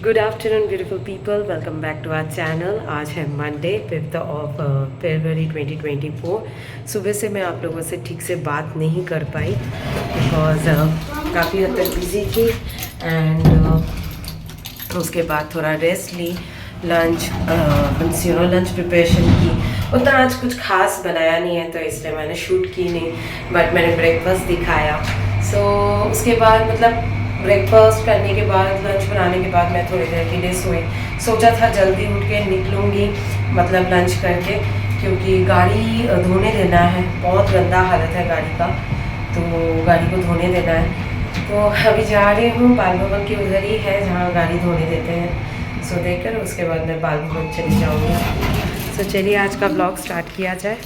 Good afternoon beautiful people, welcome back to our channel. आज है Monday 5 of February 2024। सुबह से मैं आप लोगों से ठीक से बात नहीं कर पाई बिकॉज काफ़ी हद तक बिजी थी एंड उसके बाद थोड़ा रेस्ट ली। लंच लंच प्रिपरेशन की। उतना आज कुछ खास बनाया नहीं है तो इसलिए मैंने शूट की नहीं, बट मैंने ब्रेकफास्ट दिखाया। उसके बाद मतलब ब्रेकफास्ट करने के बाद लंच बनाने के बाद मैं थोड़ी देर के लिए सोचा था जल्दी उठ के निकलूँगी मतलब लंच करके, क्योंकि गाड़ी धोने देना है। बहुत गंदा हालत है गाड़ी का, तो गाड़ी को धोने देना है। तो अभी जा रही हूँ, बाल भवन की उधर ही है जहाँ गाड़ी धोने देते हैं। सो देखकर उसके बाद मैं बाल भवन चली जाऊँगी। सो चलिए आज का ब्लॉग स्टार्ट किया जाए।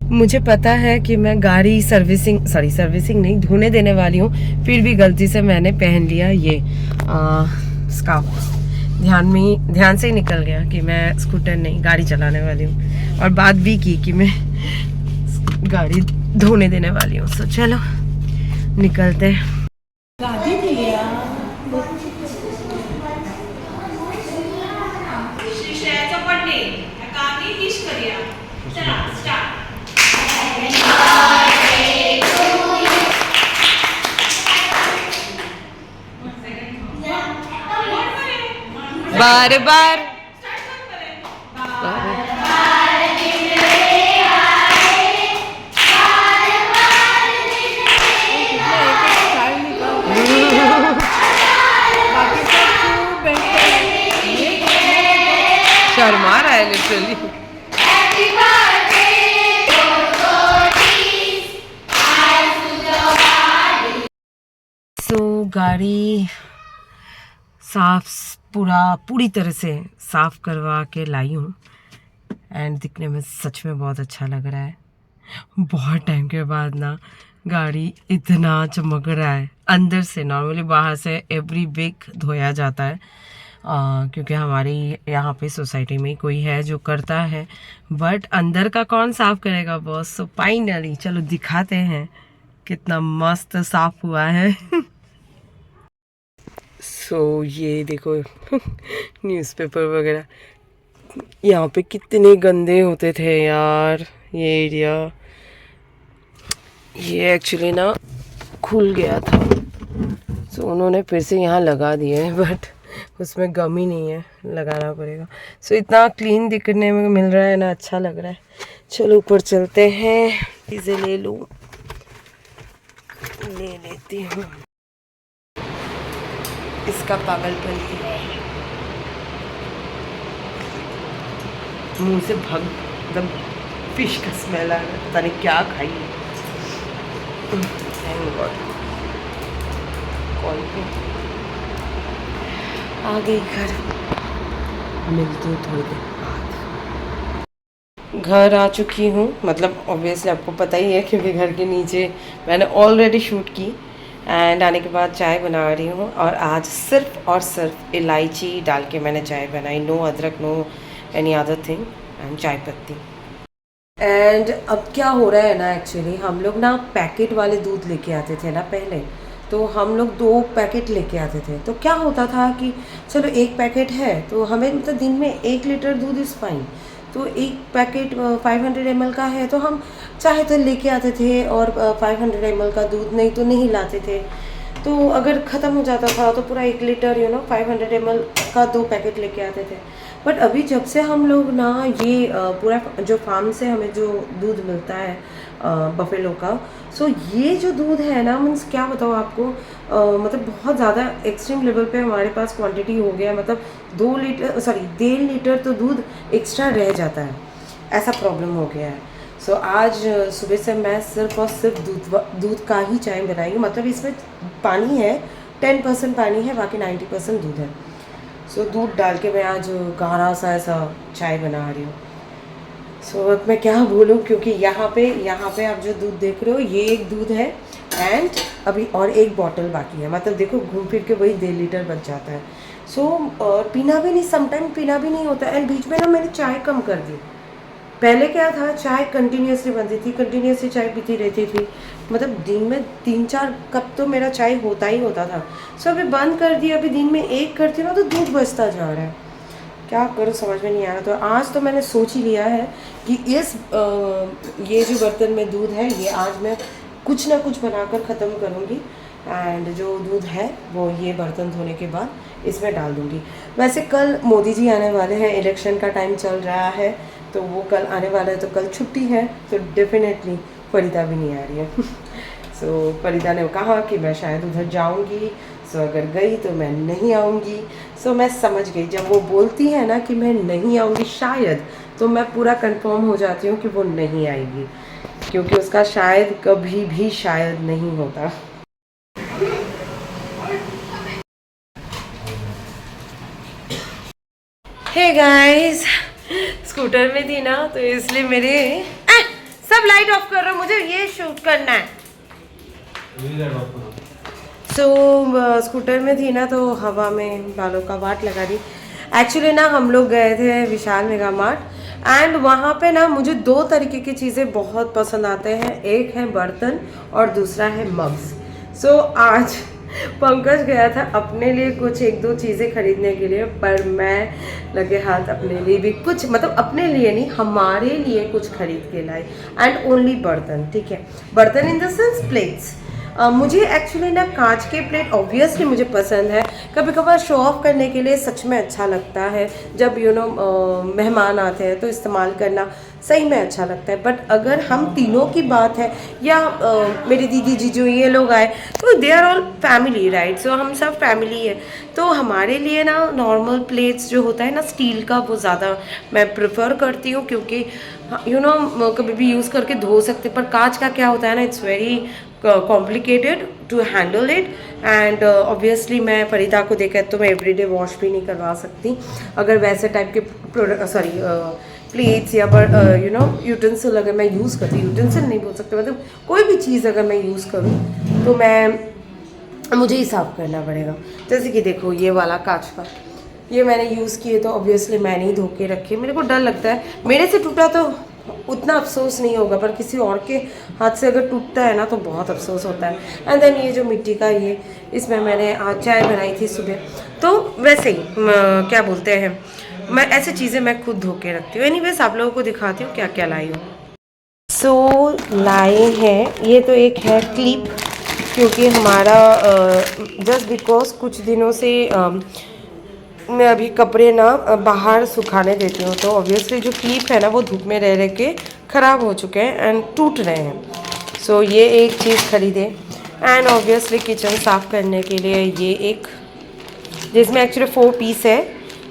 मुझे पता है कि मैं गाड़ी सर्विसिंग नहीं धोने देने वाली हूँ, फिर भी गलती से मैंने पहन लिया ये स्कार्फ। ध्यान से ही निकल गया कि मैं स्कूटर नहीं गाड़ी चलाने वाली हूँ, और बात भी की कि मैं गाड़ी धोने देने वाली हूँ। सो चलो निकलते हैं। बार बार शर्मा रहा है लिटरली। गाड़ी पूरी तरह से साफ करवा के लाई हूँ एंड दिखने में सच में बहुत अच्छा लग रहा है। बहुत टाइम के बाद ना गाड़ी इतना चमक रहा है अंदर से। नॉर्मली बाहर से एवरी वीक धोया जाता है क्योंकि हमारी यहाँ पे सोसाइटी में कोई है जो करता है, बट अंदर का कौन साफ करेगा बॉस। सो फाइनली चलो दिखाते हैं कितना मस्त साफ हुआ है। ये देखो न्यूज़पेपर वगैरह यहाँ पे कितने गंदे होते थे यार। ये एरिया ये एक्चुअली ना खुल गया था, उन्होंने फिर से यहाँ लगा दिए हैं, बट उसमें गम ही नहीं है, लगाना पड़ेगा। इतना क्लीन दिखने में मिल रहा है ना, अच्छा लग रहा है। चलो ऊपर चलते हैं, चीज़ें ले लेती हूँ। इसका पागलपन ही मुंह से एकदम फिश का स्मेल आ रहा है, पता नहीं क्या खाई। कॉल पे आ गई घर, मिलती हूँ थोड़ी देर बाद। घर आ चुकी हूँ, मतलब ऑब्वियसली आपको पता ही है क्योंकि घर के नीचे मैंने ऑलरेडी शूट की। एंड आने के बाद चाय बना रही हूँ, और आज सिर्फ और सिर्फ इलायची डाल के मैंने चाय बनाई। नो अदरक, no any other thing, and चाय पत्ती। एंड अब क्या हो रहा है ना, एक्चुअली हम लोग ना पैकेट वाले दूध लेके आते थे ना पहले, तो हम लोग 2 पैकेट लेके आते थे। तो क्या होता था कि चलो 1 पैकेट है तो हमें मतलब दिन में 1 लीटर दूध इज़ फाइन। तो 1 पैकेट 500 ml का है तो हम चाहे तो लेके आते थे, और 500 ml का दूध नहीं तो नहीं लाते थे। तो अगर ख़त्म हो जाता था तो पूरा 1 लीटर 500 ml का 2 पैकेट लेके आते थे। बट अभी जब से हम लोग ना ये पूरा जो फार्म से हमें जो दूध मिलता है बफेलो का, ये जो दूध है ना, मीन्स क्या बताऊँ आपको, मतलब बहुत ज़्यादा एक्सट्रीम लेवल पे हमारे पास क्वांटिटी हो गया है। मतलब 1.5 लीटर तो दूध एक्स्ट्रा रह जाता है, ऐसा प्रॉब्लम हो गया है। आज सुबह से मैं सिर्फ और सिर्फ दूध का ही चाय बनाई हूँ। मतलब इसमें पानी है, 10% पानी है, बाकी 90% दूध है। दूध डाल के मैं आज गाढ़ा सा ऐसा चाय बना रही हूँ। अब मैं क्या बोलूँ, क्योंकि यहाँ पे आप जो दूध देख रहे हो ये एक दूध है, एंड अभी और 1 बॉटल बाकी है। मतलब देखो घूम फिर के वही 1.5 लीटर बच जाता है। पीना भी नहीं, समटाइम पीना भी नहीं होता। एंड बीच में ना मैंने चाय कम कर दी, पहले क्या था, चाय कंटिन्यूसली बनती थी, कंटिन्यूसली चाय पीती रहती थी, मतलब दिन में 3-4 कप तो मेरा चाय होता ही होता था। सो अभी बंद कर दिया, अभी दिन में 1 करती हूँ ना तो दूध बचता जा रहा है, क्या करूँ समझ में नहीं आ रहा। तो आज तो मैंने सोच ही लिया है कि ये जो बर्तन में दूध है ये आज मैं कुछ ना कुछ बनाकर ख़त्म करूँगी, एंड जो दूध है वो ये बर्तन धोने के बाद इसमें डाल दूँगी। वैसे कल मोदी जी आने वाले हैं, इलेक्शन का टाइम चल रहा है, तो वो कल आने वाला है, तो कल छुट्टी है, तो डेफिनेटली फरीदा भी नहीं आ रही है। सो फरीदा ने कहा कि मैं शायद उधर जाऊंगी, सो अगर गई तो मैं नहीं आऊँगी। सो मैं समझ गई, जब वो बोलती है ना कि मैं नहीं आऊँगी शायद, तो मैं पूरा कंफर्म हो जाती हूँ कि वो नहीं आएगी, क्योंकि उसका शायद कभी भी शायद नहीं होता। हे गाइस, स्कूटर में थी ना तो इसलिए सब लाइट ऑफ कर रहा हूँ, मुझे ये शूट करना है। स्कूटर में थी ना तो हवा में बालों का वाट लगा दी। एक्चुअली ना हम लोग गए थे विशाल मेगा मार्ट, एंड वहाँ पे ना मुझे 2 तरीके की चीज़ें बहुत पसंद आते हैं, एक है बर्तन और दूसरा है मग्स। आज पंकज गया था अपने लिए कुछ 1-2 चीज़ें खरीदने के लिए, पर मैं लगे हाथ अपने लिए भी कुछ, मतलब अपने लिए नहीं हमारे लिए कुछ खरीद के लाई, एंड ओनली बर्तन, ठीक है, बर्तन इन द सेंस प्लेट्स। मुझे एक्चुअली ना कांच के प्लेट ऑब्वियसली मुझे पसंद है, कभी कभार शो ऑफ करने के लिए सच में अच्छा लगता है, जब मेहमान आते हैं तो इस्तेमाल करना सही में अच्छा लगता है। बट अगर हम तीनों की बात है, या मेरी दीदी जीजू ये लोग आए, तो they are all family, right, so हम सब फैमिली है, तो हमारे लिए ना नॉर्मल प्लेट्स जो होता है ना स्टील का, वो ज़्यादा मैं प्रेफर करती हूँ, क्योंकि कभी भी यूज़ करके धो सकते, पर कांच का क्या होता है ना, it's very complicated to handle it, and obviously मैं फरीदा को देखा तो मैं एवरीडे वॉश भी नहीं करवा सकती। अगर वैसे टाइप के प्लेट्स या यूटेंसिल अगर मैं यूज़ करती, यूटेंसिल नहीं बोल सकते, मतलब कोई भी चीज़ अगर मैं यूज़ करूँ तो मुझे ही साफ़ करना पड़ेगा। जैसे कि देखो ये वाला कांच का, ये मैंने यूज़ किए तो ऑब्वियसली मैंने ही धो के रखे, मेरे को डर लगता है मेरे से टूटा तो उतना अफसोस नहीं होगा, पर किसी और के हाथ से अगर टूटता है ना तो बहुत अफसोस होता है। एंड देन ये जो मिट्टी का ये, इसमें मैंने आज चाय बनाई थी सुबह, तो वैसे ही क्या बोलते हैं, मैं ऐसी चीज़ें मैं खुद धो के रखती हूँ। एनीवेज आप लोगों को दिखाती हूँ क्या क्या लाई हूँ। लाए हैं, ये तो एक है क्लिप, क्योंकि हमारा जस्ट बिकॉज कुछ दिनों से मैं अभी कपड़े ना बाहर सुखाने देती हूँ, तो ऑब्वियसली जो क्लिप है ना वो धूप में रह रह के ख़राब हो चुके हैं एंड टूट रहे हैं। ये एक चीज़ खरीदे, एंड ऑब्वियसली किचन साफ़ करने के लिए ये एक, जिसमें एक्चुअली 4 पीस है,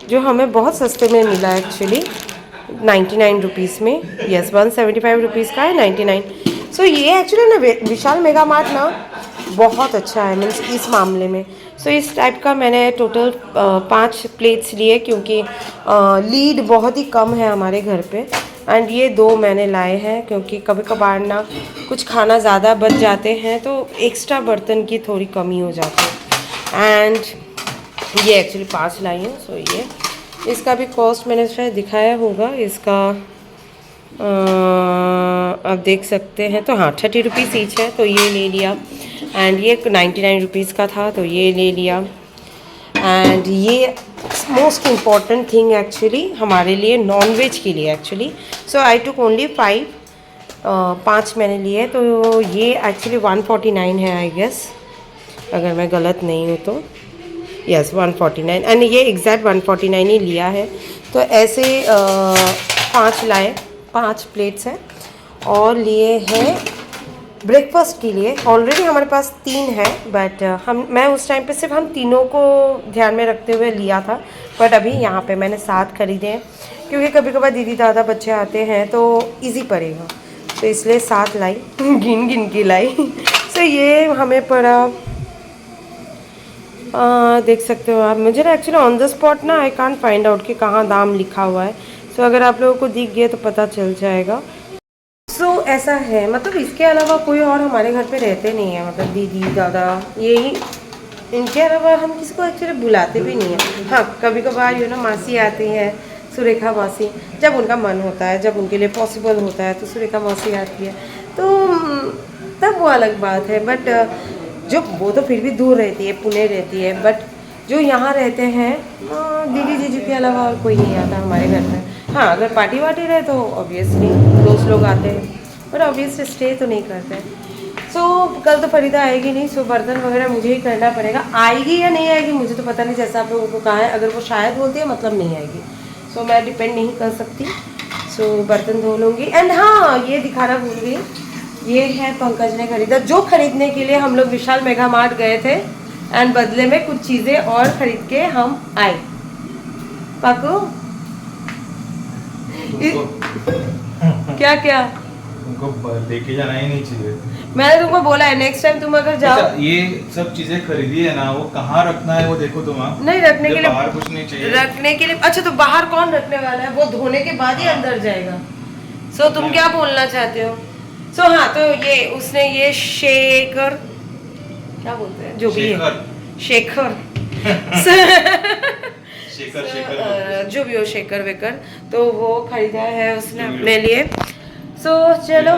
जो हमें बहुत सस्ते में मिला एक्चुअली 99 रुपीज़ में, यस 175 रुपीज़ का है 99। ये एक्चुअली ना विशाल मेगा मार्ट ना बहुत अच्छा है, मीन्स इस मामले में। इस टाइप का मैंने टोटल 5 प्लेट्स लिए, क्योंकि लीड बहुत ही कम है हमारे घर पे, एंड ये 2 मैंने लाए हैं, क्योंकि कभी कभार ना कुछ खाना ज़्यादा बच जाते हैं तो एक्स्ट्रा बर्तन की थोड़ी कमी हो जाती है। एंड ये एक्चुअली 5 लाई हूँ। ये इसका भी कॉस्ट मैंने शायद दिखाया होगा, इसका आप देख सकते हैं, तो हाँ 30 रुपीज़ ईच है, तो ये ले लिया। एंड ये 99 रुपीज़ का था, तो ये ले लिया। एंड ये मोस्ट इम्पॉर्टेंट थिंग एक्चुअली हमारे लिए, नॉन वेज के लिए एक्चुअली, आई टुक ओनली 5 मैंने लिए, तो ये एक्चुअली 149 है आई गेस, अगर मैं गलत नहीं हूँ तो, यस 149, एंड ये एग्जैक्ट 149 ही लिया है। तो ऐसे 5 लाए, 5 प्लेट्स हैं, और लिए हैं ब्रेकफास्ट के लिए। ऑलरेडी हमारे पास 3 है, बट मैं उस टाइम पे सिर्फ हम तीनों को ध्यान में रखते हुए लिया था, बट अभी यहाँ पे मैंने 7 खरीदे हैं, क्योंकि कभी कभार दीदी दादा बच्चे आते हैं तो इजी पड़ेगा, तो इसलिए 7 लाई गिन गिन के लाई। ये हमें पड़ा, देख सकते हो आप, मुझे ना एक्चुअली ऑन द स्पॉट ना आई कांट फाइंड आउट कि कहाँ दाम लिखा हुआ है, अगर आप लोगों को दिख गया तो पता चल जाएगा। ऐसा है, मतलब इसके अलावा कोई और हमारे घर पे रहते नहीं है, मतलब दीदी दादा यही, इनके अलावा हम किसी को एक्चुअली बुलाते भी नहीं है। हाँ कभी कभार मासी आती है, सुरेखा मौसी, जब उनका मन होता है, जब उनके लिए पॉसिबल होता है तो सुरेखा मौसी आती है, तो तब वो अलग बात है। बट जो वो तो फिर भी दूर रहती है, पुणे रहती है, बट जो यहाँ रहते हैं दीदी जीजू के अलावा और कोई नहीं आता हमारे घर में। हाँ, अगर पार्टी वार्टी रहे तो ऑब्वियसली दोस्त लोग आते हैं, पर ऑब्वियसली स्टे तो नहीं करते। सो कल तो फरीदा आएगी नहीं, सो बर्तन वगैरह मुझे ही करना पड़ेगा। आएगी या नहीं आएगी मुझे तो पता नहीं, जैसा आप लोगों को कहा है, अगर वो शायद बोलती है मतलब नहीं आएगी, सो मैं डिपेंड नहीं कर सकती। सो बर्तन धो लूँगी। एंड हाँ, ये दिखाना भूल गई, ये है पंकज ने खरीदा, जो खरीदने के लिए हम लोग विशाल मेगा मार्ट गए थे एंड बदले में कुछ चीज़ें और खरीद के हम आए। पाको क्या क्या तुमको लेके जाना ही नहीं चाहिए। मैंने तुमको बोला है नेक्स्ट टाइम तुम अगर जाओ। ये सब चीजें खरीदी है ना, वो कहाँ रखना है वो देखो तुम। नहीं रखने के लिए बाहर कुछ नहीं चाहिए रखने के लिए। अच्छा, तो बाहर कौन रखने वाला है, वो धोने के बाद ही अंदर जाएगा। सो तुम क्या बोलना चाहते हो? सो हाँ, तो ये उसने ये शेखर, क्या बोलते हैं जो भी है, शेखर शेखर जो भी हो, शेखर वेकर, तो वो खरीदा है उसने अपने लिए। सो चलो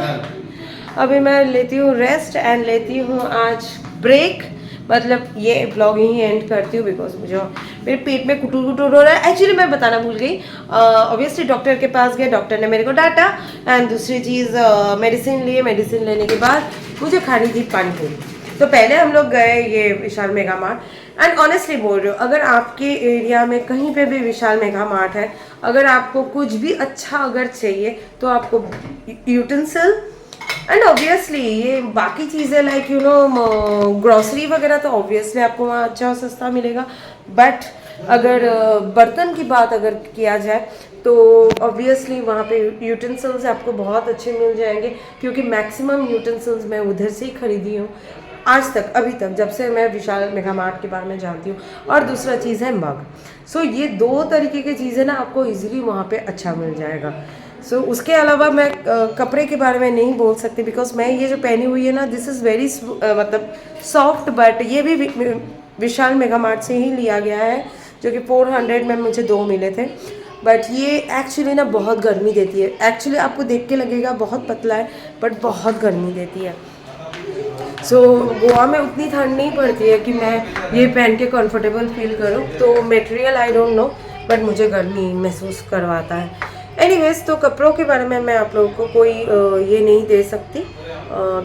अभी मैं लेती हूँ रेस्ट एंड लेती हूँ आज ब्रेक, मतलब ये ब्लॉग ही एंड करती हूँ बिकॉज मुझे मेरे पेट में कुटुर कुटुर हो रहा है। एक्चुअली मैं बताना भूल गई, ऑब्वियसली डॉक्टर के पास गए, डॉक्टर ने मेरे को डांटा। एंड दूसरी चीज़ मेडिसिन लिए, मेडिसिन लेने के बाद मुझे खानी थी पानी पूरी। तो पहले हम लोग गए ये विशाल मेगा मार्ट। एंड ऑनेस्टली बोल रही हूँ, अगर आपके एरिया में कहीं पे भी विशाल मेगा मार्ट है, अगर आपको कुछ भी अच्छा अगर चाहिए तो आपको यूटेंसिल एंड ऑब्वियसली ये बाकी चीज़ें लाइक यू नो ग्रॉसरी वगैरह तो ऑब्वियसली आपको वहाँ अच्छा और सस्ता मिलेगा। बट अगर बर्तन की बात अगर किया जाए तो ऑब्वियसली वहाँ पे यूटेंसिल्स आपको बहुत अच्छे मिल जाएंगे, क्योंकि मैक्सिमम यूटेंसिल्स मैं उधर से ही खरीदी हूँ आज तक, अभी तक, जब से मैं विशाल मेगा मार्ट के बारे में जानती हूँ। और दूसरा चीज़ है मग। सो ये दो तरीके की चीज़ें ना आपको इजीली वहाँ पे अच्छा मिल जाएगा। सो उसके अलावा मैं कपड़े के बारे में नहीं बोल सकती, बिकॉज मैं ये जो पहनी हुई है ना, दिस इज़ वेरी मतलब सॉफ्ट, बट ये भी विशाल मेगा मार्ट से ही लिया गया है, जो कि 400 में मुझे 2 मिले थे। बट ये एक्चुअली ना बहुत गर्मी देती है। एक्चुअली आपको देख के लगेगा बहुत पतला है, बट बहुत गर्मी देती है। सो गोवा में उतनी ठंड नहीं पड़ती है कि मैं ये पहन के कंफर्टेबल फील करूँ, तो material I don't know, but मुझे गर्मी महसूस करवाता है। एनीवेज, तो कपड़ों के बारे में मैं आप लोगों को कोई ये नहीं दे सकती,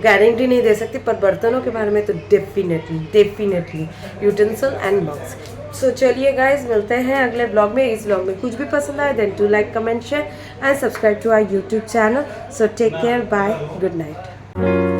गारंटी नहीं दे सकती, पर बर्तनों के बारे में तो डेफिनेटली यूटेंसिल एंड मग्स। सो चलिए गाइज, मिलते हैं अगले ब्लॉग में। इस ब्लॉग में कुछ भी पसंद आए then to like, comment, share and subscribe to our YouTube channel. So take care, bye, good night.